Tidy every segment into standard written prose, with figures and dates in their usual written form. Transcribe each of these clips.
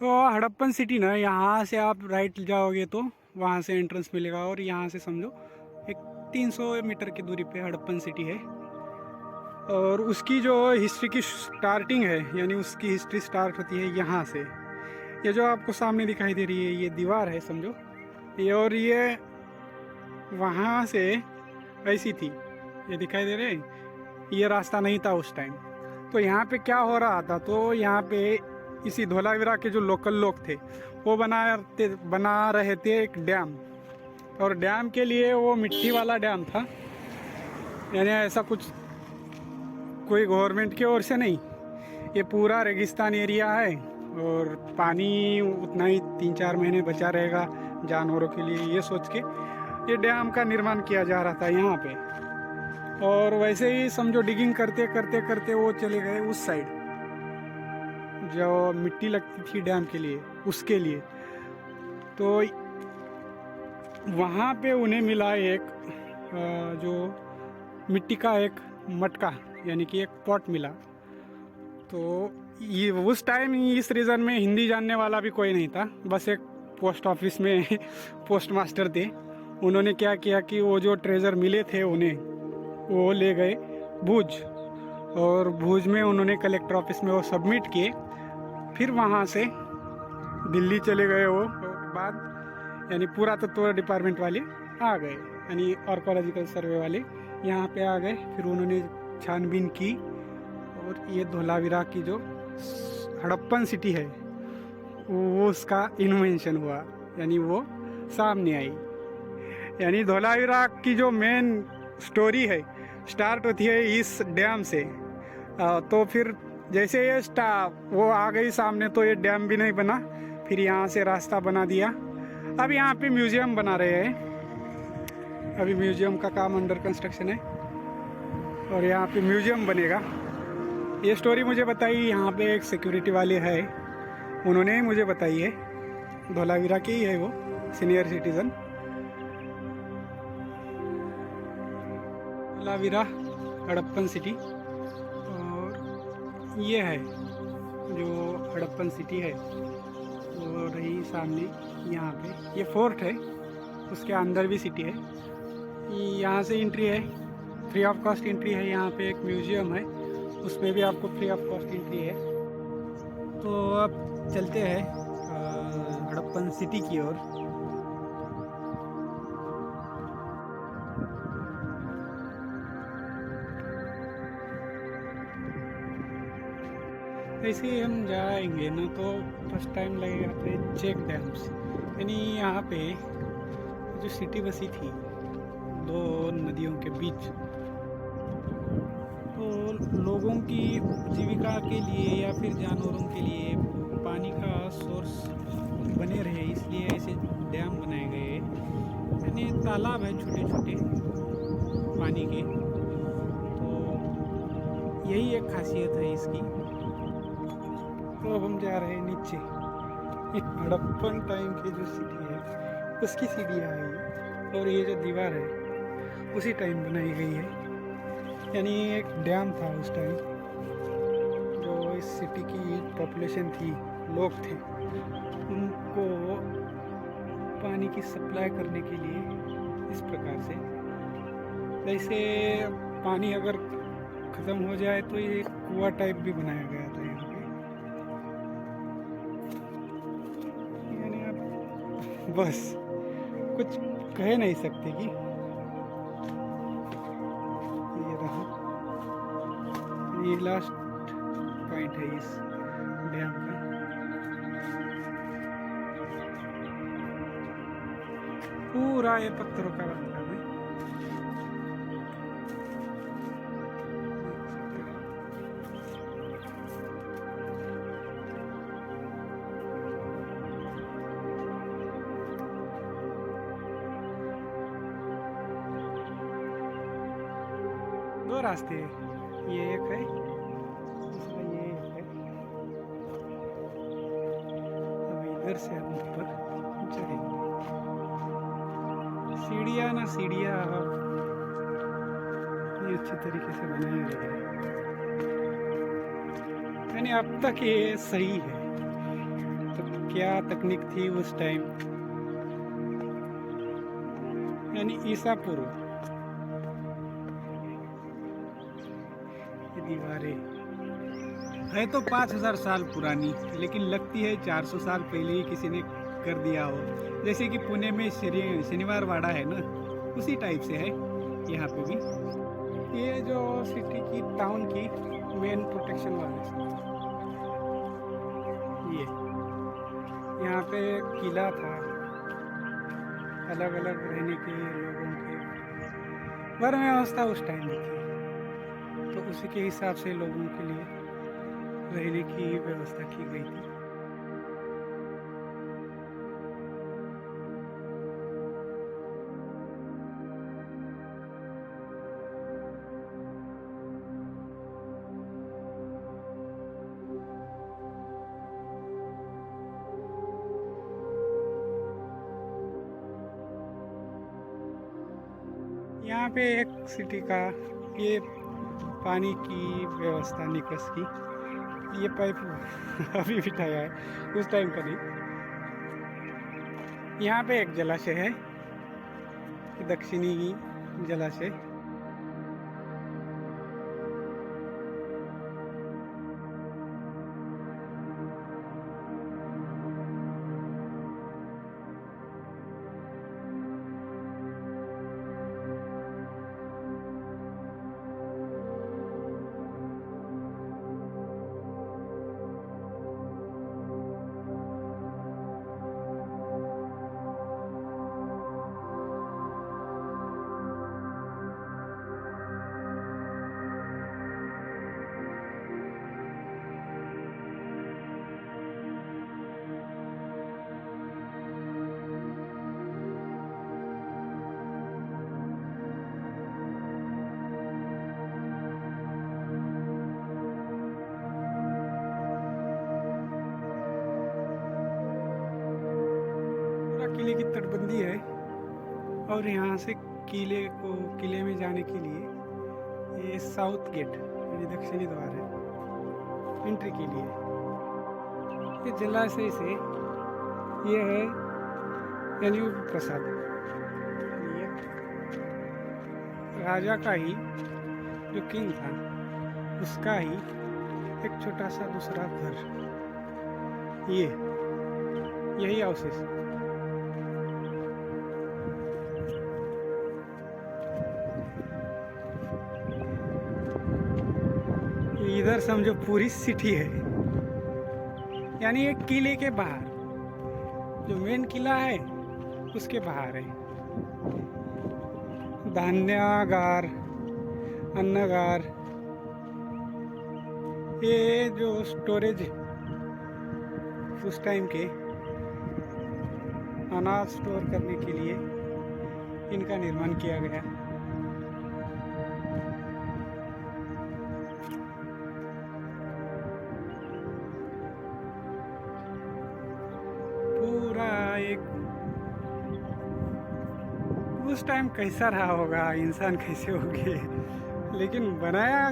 तो हड़प्पन सिटी ना, यहाँ से आप राइट जाओगे तो वहाँ से एंट्रेंस मिलेगा, और यहाँ से समझो एक 300 मीटर की दूरी पे हड़प्पन सिटी है। और उसकी जो हिस्ट्री की स्टार्टिंग है, यानी उसकी हिस्ट्री स्टार्ट होती है यहाँ से। ये जो आपको सामने दिखाई दे रही है ये दीवार है समझो, ये, और ये वहाँ से ऐसी थी, ये दिखाई दे रहे, ये रास्ता नहीं था उस टाइम। तो यहाँ पे क्या हो रहा था, तो यहाँ पे इसी धोलावीरा के जो लोकल लोग थे वो बना रहे थे एक डैम। और डैम के लिए वो मिट्टी वाला डैम था, यानी ऐसा कुछ कोई गवर्नमेंट की ओर से नहीं। ये पूरा रेगिस्तान एरिया है, और पानी उतना ही 3-4 महीने बचा रहेगा जानवरों के लिए, ये सोच के ये डैम का निर्माण किया जा रहा था यहाँ पे। और वैसे ही समझो डिगिंग करते करते करते वो चले गए उस साइड, जो मिट्टी लगती थी डैम के लिए उसके लिए। तो वहाँ पे उन्हें मिला एक जो मिट्टी का एक मटका, यानी कि एक पॉट मिला। तो ये उस टाइम इस रीजन में हिंदी जानने वाला भी कोई नहीं था, बस एक पोस्ट ऑफिस में पोस्ट मास्टर थे। उन्होंने क्या किया कि वो जो ट्रेजर मिले थे उन्हें वो ले गए भुज, और भुज में उन्होंने कलेक्टर ऑफिस में वो सबमिट किए। फिर वहाँ से दिल्ली चले गए वो, और बाद यानी पुरातत्व डिपार्टमेंट वाले आ गए, यानी आर्कोलॉजिकल सर्वे वाले यहाँ पे आ गए। फिर उन्होंने छानबीन की, और ये धोलावीरा की जो हड़प्पन सिटी है वो उसका इन्वेंशन हुआ, यानी वो सामने आई। यानी धोलावीरा की जो मेन स्टोरी है स्टार्ट होती है इस डैम से। तो फिर जैसे ये वो आ गई सामने, तो ये डैम भी नहीं बना, फिर यहाँ से रास्ता बना दिया। अब यहाँ पे म्यूजियम बना रहे हैं, अभी म्यूजियम का काम अंडर कंस्ट्रक्शन है, और यहाँ पे म्यूजियम बनेगा। ये स्टोरी मुझे बताई यहाँ पे एक सिक्योरिटी वाले है, उन्होंने ही मुझे बताई है, धोलावीरा के ही है वो, senior citizen. Dholavira Harappan city, और ये है जो हड़प्पन सिटी है वो रही सामने। यहाँ पे ये फोर्ट है, उसके अंदर भी सिटी है। यहाँ से एंट्री है, फ्री ऑफ कॉस्ट एंट्री है। यहाँ पे एक म्यूजियम है, उसमें भी आपको फ्री ऑफ कॉस्ट एंट्री है। तो अब चलते हैं हड़प्पन सिटी की ओर। ऐसे ही हम जाएंगे ना, तो फर्स्ट टाइम लगेगा तो चेक डैम्स, यानी यहाँ पे जो सिटी बसी थी दो नदियों के बीच, तो लोगों की जीविका के लिए या फिर जानवरों के लिए पानी का सोर्स बने रहे, इसलिए ऐसे डैम बनाए गए, यानी तालाब है छोटे छोटे पानी के। तो यही एक खासियत है इसकी। तो अब हम जा रहे हैं नीचे। हड़प्पन टाइम की जो सिटी है उसकी सीढ़ियाँ है, और ये जो दीवार है उसी टाइम बनाई गई है। यानी एक डैम था उस टाइम, जो इस सिटी की पॉपुलेशन थी, लोग थे, उनको पानी की सप्लाई करने के लिए इस प्रकार से, जैसे पानी अगर ख़त्म हो जाए तो ये कुआं टाइप भी बनाया गया था यहाँ पे। यानी आप बस कुछ कह नहीं सकते कि ये लास्ट पॉइंट है इस डैम का। पूरा ये पत्थरों का बना है। दो रास्ते हैं, ये एक है, दूसरा ये एक है। अब इधर से हम ऊपर चढ़ेंगे। सीढ़ियाँ ना सीढ़ियाँ ये अच्छी तरीके से बनाई गई है, यानी अब तक ये सही है। तो क्या तकनीक थी उस टाइम, यानी ईसा पूर्व। ये दीवारें है तो 5,000 साल पुरानी, लेकिन लगती है 400 साल पहले ही किसी ने कर दिया हो। जैसे कि पुणे में शनिवार वाड़ा है ना, उसी टाइप से है यहाँ पे भी। ये जो सिटी की टाउन की मेन प्रोटेक्शन वाले से, ये यहाँ पे किला था, अलग अलग रहने के लोगों की वर व्यवस्था उस टाइम में थी, तो उसी के हिसाब से लोगों के लिए रहने की व्यवस्था की गई थी। यहाँ पे एक सिटी का ये पानी की व्यवस्था, निकास की, ये पाइप अभी बिठाया है, उस टाइम का नहीं। यहाँ पे एक जलाशय है, दक्षिणी जलाशय। किले की तटबंदी है, और यहाँ से किले में जाने के लिए ये साउथ गेट यानी दक्षिणी द्वार है एंट्री के लिए। ये जलाशय से ये है यानी प्रसाद, ये राजा का ही जो किंग था उसका ही एक छोटा सा दूसरा घर, ये यही अवशेष। इधर समझो पूरी सिटी है, यानी एक किले के बाहर जो मेन किला है उसके बाहर है धान्यागार, अन्नगार, ये जो स्टोरेज उस टाइम के अनाज स्टोर करने के लिए इनका निर्माण किया गया। पूरा एक उस टाइम कैसा रहा होगा, इंसान कैसे हो गए, लेकिन बनाया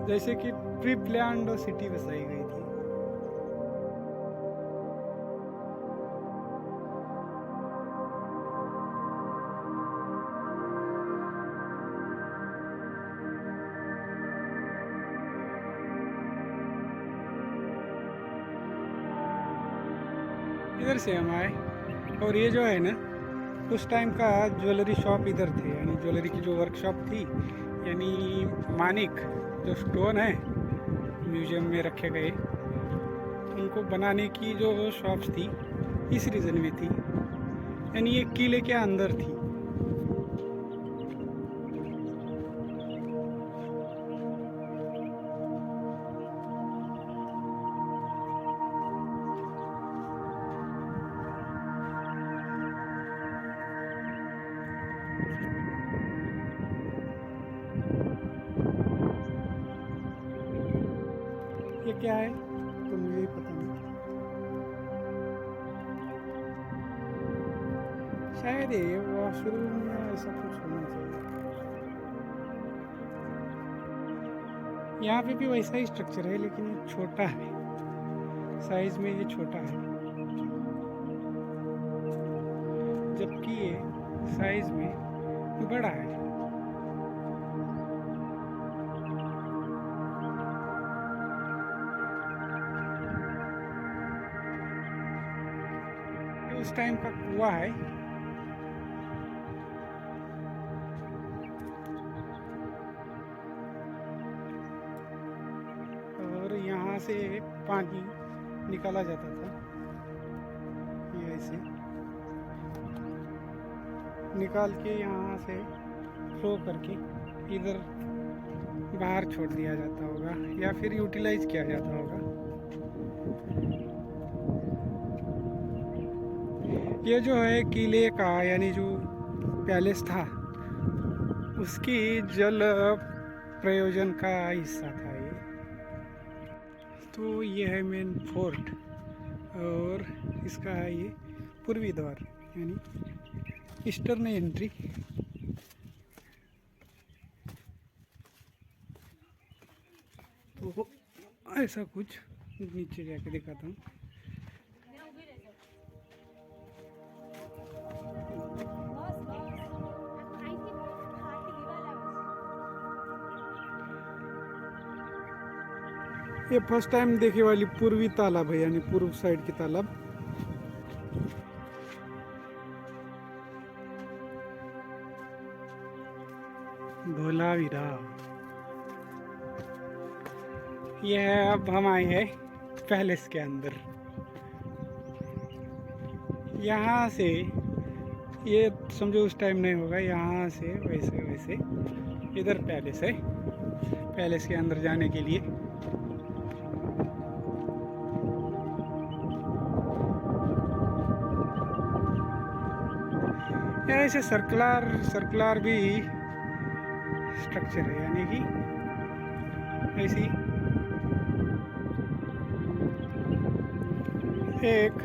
जैसे कि प्री प्लान्ड सिटी बसाई गई थी। इधर से हम आए, और ये जो है ना उस टाइम का ज्वेलरी शॉप इधर थे, यानी ज्वेलरी की जो वर्कशॉप थी, यानी मानिक जो स्टोन है म्यूजियम में रखे गए, उनको बनाने की जो शॉप्स थी इस रीजन में थी, यानी ये किले के अंदर थी। ये क्या है तो मुझे ही पता नहीं, शायद ये वॉशरूम या ऐसा कुछ होना चाहिए। यहाँ पे भी वैसा ही स्ट्रक्चर है, लेकिन ये छोटा है, साइज में ये छोटा है। जबकि ये साइज में बड़ा है। उस टाइम का कुआं है। और यहाँ से पानी निकाला जाता था, ये ऐसे निकाल के यहाँ से फ्लो करके इधर बाहर छोड़ दिया जाता होगा या फिर यूटिलाइज किया जाता होगा। ये जो है किले का यानी जो पैलेस था उसकी जल प्रयोजन का हिस्सा था ये। तो ये है मेन फोर्ट और इसका है ये पूर्वी द्वार यानी ईस्टर्न एंट्री। तो ऐसा कुछ नीचे जाके दिखाता हूँ। ये फर्स्ट टाइम देखे वाली पूर्वी तालाब है यानी पूर्व साइड की तालाब। धोलावीरा। ये है, अब हम आए हैं पैलेस के अंदर। यहाँ से ये समझो उस टाइम नहीं होगा, यहाँ से वैसे वैसे इधर पैलेस है। पैलेस के अंदर जाने के लिए ऐसे सर्कुलर भी स्ट्रक्चर है यानी कि ऐसी एक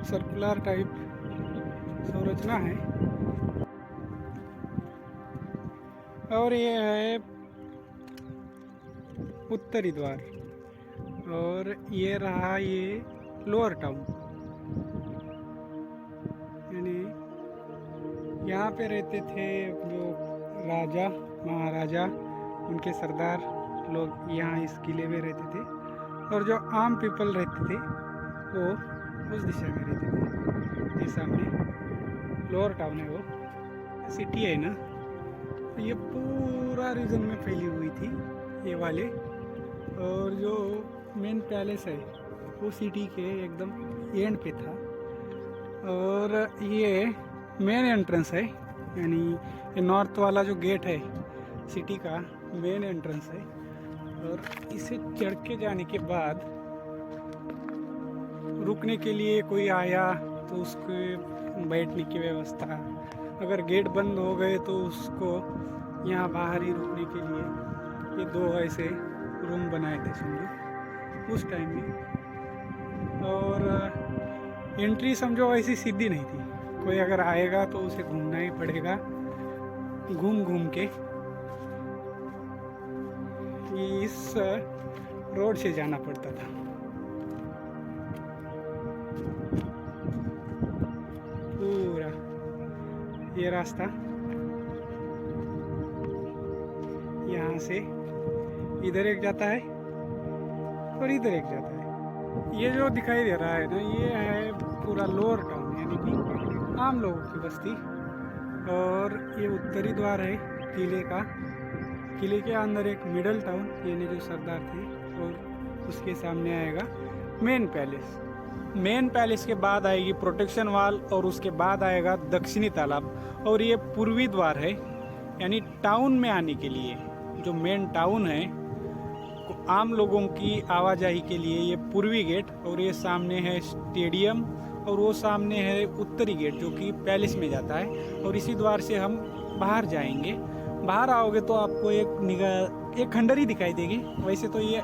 सर्कुलर टाइप संरचना है। और ये है उत्तरी द्वार और ये रहा ये लोअर टाउन यानी यहाँ पे रहते थे जो राजा महाराजा, उनके सरदार लोग यहाँ इस किले में रहते थे। और जो आम पीपल रहते थे वो उस दिशा में रहते थे। ये सामने लोअर टाउन है, वो सिटी है ना। तो ये पूरा रीजन में फैली हुई थी ये वाले। और जो मेन पैलेस है वो सिटी के एकदम एंड पे था। और ये मेन एंट्रेंस है यानी ये नॉर्थ वाला जो गेट है सिटी का मेन एंट्रेंस है। और इसे चढ़ के जाने के बाद रुकने के लिए कोई आया तो उसके बैठने की व्यवस्था, अगर गेट बंद हो गए तो उसको यहाँ बाहर ही रुकने के लिए ये दो ऐसे रूम बनाए थे समझो उस टाइम में। और एंट्री समझो ऐसी सीधी नहीं थी, कोई अगर आएगा तो उसे घूमना ही पड़ेगा, घूम घूम के इस रोड से जाना पड़ता था। पूरा ये रास्ता यहाँ से इधर एक जाता है और इधर एक जाता है। ये जो दिखाई दे रहा है ना ये है पूरा लोअर टाउन यानी कि आम लोगों की बस्ती। और ये उत्तरी द्वार है किले का। किले के अंदर एक मिडल टाउन यानी जो सरदार थे, और उसके सामने आएगा मेन पैलेस। मेन पैलेस के बाद आएगी प्रोटेक्शन वाल और उसके बाद आएगा दक्षिणी तालाब। और ये पूर्वी द्वार है यानी टाउन में आने के लिए जो मेन टाउन है आम लोगों की आवाजाही के लिए ये पूर्वी गेट। और ये सामने है स्टेडियम और वो सामने है उत्तरी गेट जो कि पैलेस में जाता है। और इसी द्वार से हम बाहर जाएंगे। बाहर आओगे तो आपको एक खंडहर दिखाई देगी। वैसे तो ये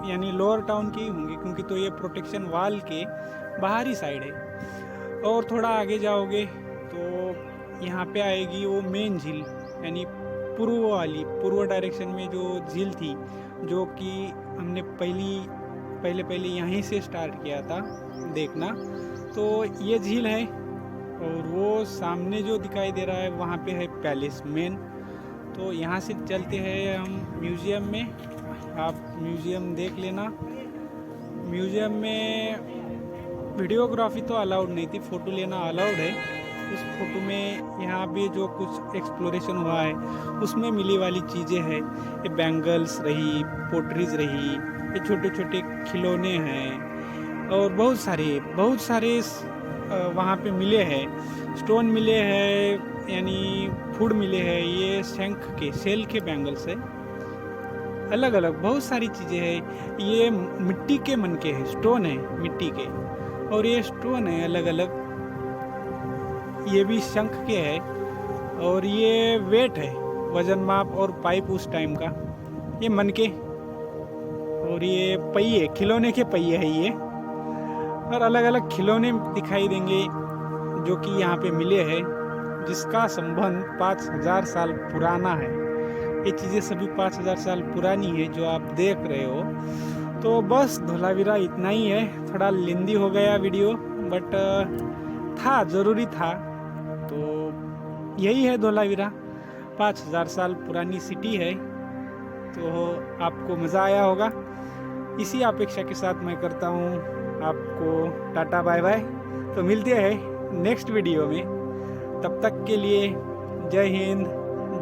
यानी लोअर टाउन के ही होंगे क्योंकि तो ये प्रोटेक्शन वाल के बाहरी साइड है। और थोड़ा आगे जाओगे तो यहाँ पे आएगी वो मेन झील यानी पूर्व डायरेक्शन में जो झील थी जो कि हमने पहले यहीं से स्टार्ट किया था देखना। तो ये झील है और वो सामने जो दिखाई दे रहा है वहाँ पे है पैलेस मेन। तो यहाँ से चलते हैं हम म्यूज़ियम में। आप म्यूज़ियम देख लेना। म्यूज़ियम में वीडियोग्राफी तो अलाउड नहीं थी, फ़ोटो लेना अलाउड है। उस फोटो में यहाँ पे जो कुछ एक्सप्लोरेशन हुआ है उसमें मिली वाली चीज़ें हैं, ये बैंगल्स रही, पोटरीज रही, ये छोटे छोटे खिलौने हैं और बहुत सारे वहाँ पे मिले हैं। स्टोन मिले हैं, यानी फूड मिले हैं। ये शंख के सेल के बैंगल्स है, अलग अलग बहुत सारी चीज़ें हैं। ये मिट्टी के मन के हैं, स्टोन है मिट्टी के, और ये स्टोन है अलग अलग। ये भी शंख के है और ये वेट है, वजन माप और पाइप उस टाइम का। ये मन के और ये पहिए, खिलौने के पहिए है ये। और अलग अलग खिलौने दिखाई देंगे जो कि यहाँ पे मिले हैं, जिसका संबंध 5000 साल पुराना है। ये चीज़ें सभी 5000 साल पुरानी है जो आप देख रहे हो। तो बस धोलावीरा इतना ही है। थोड़ा लेंदी हो गया वीडियो, बट था, ज़रूरी था। तो यही है धोलावीरा, 5000 साल पुरानी सिटी है। तो आपको मज़ा आया होगा। इसी अपेक्षा के साथ मैं करता हूँ आपको टाटा बाय बाय। तो मिलते हैं नेक्स्ट वीडियो में। तब तक के लिए जय हिंद,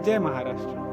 जय महाराष्ट्र।